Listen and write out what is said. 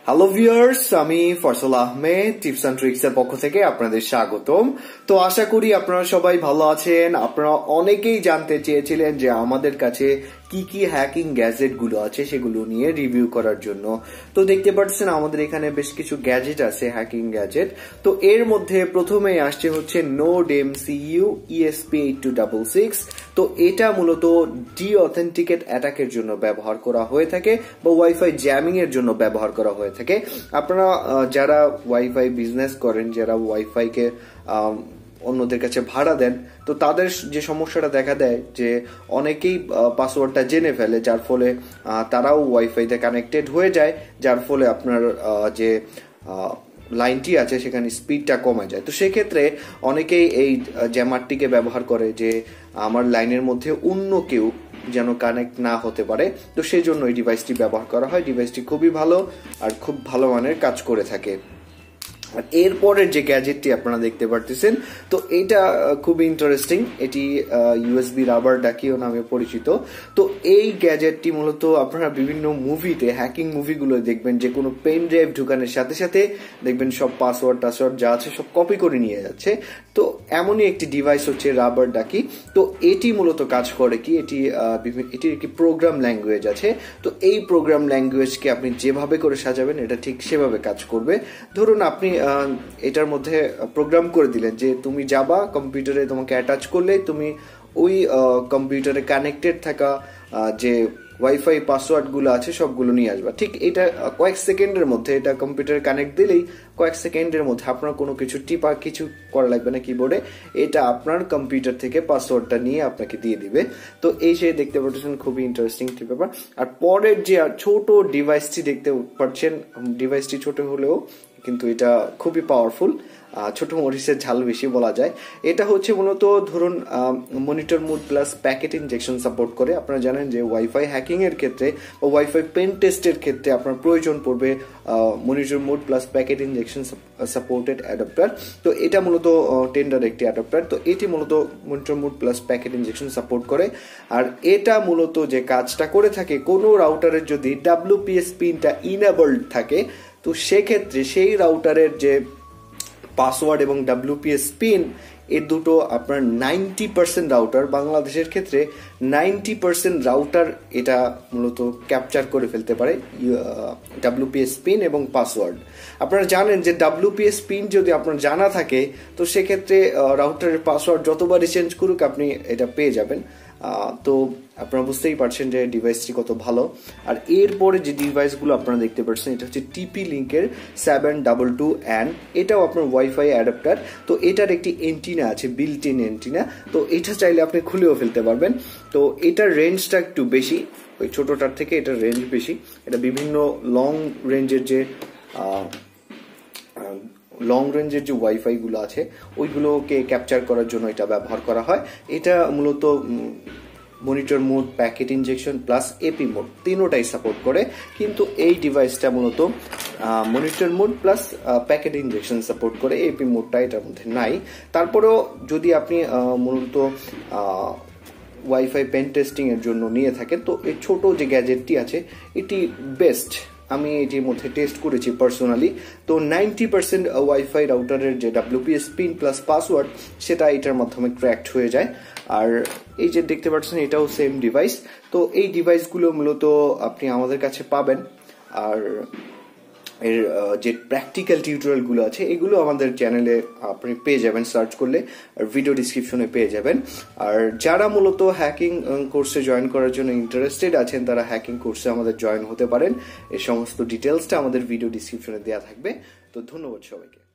Hello viewers, আমি Faisal Ahmed tips and tricks এর পক্ষ থেকে আপনাদের স্বাগতম। তো আশা করি আপনারা সবাই ভালো আছেন। আপনারা অনেকেই জানতে চেয়েছিলেন যে আমাদের কাছে কি কি হ্যাকিং গ্যাজেট গুলো আছে সেগুলো নিয়ে রিভিউ করার জন্য। তো দেখতে পাচ্ছেন আমাদের এখানে বেশ কিছু গ্যাজেট আছে, হ্যাকিং গ্যাজেট। তো এর মধ্যে প্রথমেই আসছে হচ্ছে NodeMCU ESP8266। তো এটা মূলত ডি অথেন্টিকেট অ্যাটাকের জন্য ব্যবহার করা হয়ে থাকে বা ওয়াইফাই জ্যামিং এর জন্য ব্যবহার করা হয়ে থাকে। আপনারা যারা ওয়াইফাই বিজনেস করেন, যারা ওয়াইফাই কে অন্যদের কাছে ভাড়া দেন, তো তাদের যে সমস্যাটা দেখা দেয় যে অনেকেই পাসওয়ার্ডটা জেনে ফেলে, যার ফলে তারাও ওয়াইফাইতে কানেক্টেড হয়ে যায়, যার ফলে আপনার যে লাইনটি আছে সেখানে স্পিডটা কমে যায়। তো সেক্ষেত্রে অনেকেই এই জ্যামারটিকে ব্যবহার করে যে আমার লাইনের মধ্যে অন্য কেউ যেন কানেক্ট না হতে পারে। তো সেই জন্য এই ডিভাইসটি ব্যবহার করা হয়। ডিভাইসটি খুবই ভালো আর খুব ভালো মানের কাজ করে থাকে। আর এরপরের যে গ্যাজেটটি আপনারা দেখতে পারতেছেন, তো এটা খুবই ইন্টারেস্টিং। এটি ইউএসবি রাবার ডাকিও নামে পরিচিত। তো এই গ্যাজেটটি মূলত আপনারা বিভিন্ন মুভিতে, হ্যাকিং মুভিগুলো দেখবেন যে কোনো পেন ড্রাইভ ঢুকানোর সাথে সাথে দেখবেন সব পাসওয়ার্ড টাসওয়ার্ড যা আছে সব কপি করে নিয়ে যাচ্ছে। তো এমনই একটি ডিভাইস হচ্ছে রাবার ডাকি। তো এটি মূলত কাজ করে কি, এটির একটি প্রোগ্রাম ল্যাঙ্গুয়েজ আছে। তো এই প্রোগ্রাম ল্যাঙ্গুয়েজকে আপনি যেভাবে করে সাজাবেন এটা ঠিক সেভাবে কাজ করবে। ধরুন আপনি এটার মধ্যে প্রোগ্রাম করে দিলেন যে তুমি যাবা কম্পিউটারে, তোমাকে অ্যাটাচ করলে তুমি ওই কম্পিউটারে কানেক্টেড থাকা যে ওয়াইফাই পাসওয়ার্ড গুলো আছে সবগুলো নিয়ে আসবা। ঠিক এটা কয়েক সেকেন্ডের মধ্যে, এটা কম্পিউটারে কানেক্ট দিলেই কয়েক সেকেন্ডের মধ্যে আপনার কোনো কিছু টিপা কিছু করা লাগবে না কিবোর্ডে, এটা আপনার কম্পিউটার থেকে পাসওয়ার্ডটা নিয়ে আপনাকে দিয়ে দিবে। তো এই যে দেখতে পাচ্ছেন খুবই ইন্টারেস্টিং একটি ব্যাপার। আর পরের যে ছোট ডিভাইসটি দেখতে পাচ্ছেন, ডিভাইসটি ছোট হলেও কিন্তু এটা খুবই পাওয়ারফুল, ছোট মরিচের ঝাল বেশি বলা যায়। এটা হচ্ছে মূলত ধরুন monitor mode plus packet injection support করে। আপনারা জানেন যে ওয়াইফাই হ্যাকিং এর ক্ষেত্রে বা ওয়াইফাই পেন টেস্টের ক্ষেত্রে আপনার প্রয়োজন পড়বে monitor mode plus packet injection supported adapter. তো এটা মূলত টেন্ডার একটি অ্যাডাপ্টার। তো এটি মূলত monitor mode plus packet injection support করে। আর এটা মূলত যে কাজটা করে থাকে, কোনো রাউটারের যদি WPS পিনটা ইনেবলড থাকে, তো সেক্ষেত্রে সেই রাউটারের যে পাসওয়ার্ড এবং WPS পিন এর দুটো আপনার 90% রাউটার, বাংলাদেশের ক্ষেত্রে 90% রাউটার এটা মূলত ক্যাপচার করে ফেলতে পারে WPS পিন এবং পাসওয়ার্ড। আপনারা জানেন যে WPS পিন যদি আপনার জানা থাকে, তো সেক্ষেত্রে রাউটারের পাসওয়ার্ড যতবারই চেঞ্জ করুক আপনি এটা পেয়ে যাবেন। তো আপনারা বুঝতেই পারছেন যে ডিভাইসটি কত ভালো। আর এরপরে যে ডিভাইসগুলো আপনারা দেখতে পাচ্ছেন, এটা হচ্ছে TP লিঙ্কের 722N। এটাও আপনার ওয়াইফাই অ্যাডাপ্টার। তো এটার একটি এন্টিনা আছে, বিল্ট ইন এন্টিনা। তো এটা চাইলে আপনি খুলেও ফেলতে পারবেন। তো এটার রেঞ্জটা একটু বেশি, ওই ছোটটার থেকে এটার রেঞ্জ বেশি। এটা বিভিন্ন লং রেঞ্জের যে ওয়াইফাই গুলো আছে ওইগুলোকে ক্যাপচার করার জন্য এটা ব্যবহার করা হয়। এটা মূলত monitor mode, packet injection plus AP mode তিনোটাই সাপোর্ট করে। কিন্তু এই ডিভাইসটা মূলত monitor mode plus packet injection support করে, এপি মোডটা এটার মধ্যে নাই। তারপরেও যদি আপনি মূলত ওয়াইফাই পেন টেস্টিং এর জন্য নিয়ে থাকেন, তো এই ছোট যে গ্যাজেটটি আছে এটি বেস্ট। আমি এটির মধ্যে টেস্ট করেছি পার্সোনালি। তো 90% ওয়াইফাই রাউটারের যে WPS পিন প্লাস পাসওয়ার্ড সেটা এটার মাধ্যমে ক্র্যাকড হয়ে যায়। আর এই যে দেখতে পাচ্ছেন এটাও সেম ডিভাইস। তো এই ডিভাইসগুলো মূলত আপনি আমাদের কাছে পাবেন। আর এর যে প্র্যাকটিক্যাল টিউটোরিয়াল গুলো আছে এগুলো আমাদের চ্যানেলে আপনি পেয়ে যাবেন, সার্চ করলে, আর ভিডিও ডিসক্রিপশনে পেয়ে যাবেন। আর যারা মূলত হ্যাকিং কোর্সে জয়েন করার জন্য ইন্টারেস্টেড আছেন, তারা হ্যাকিং কোর্সে আমাদের জয়েন হতে পারেন। এই সমস্ত ডিটেলসটা আমাদের ভিডিও ডিসক্রিপশনে দেওয়া থাকবে। তো ধন্যবাদ সবাইকে।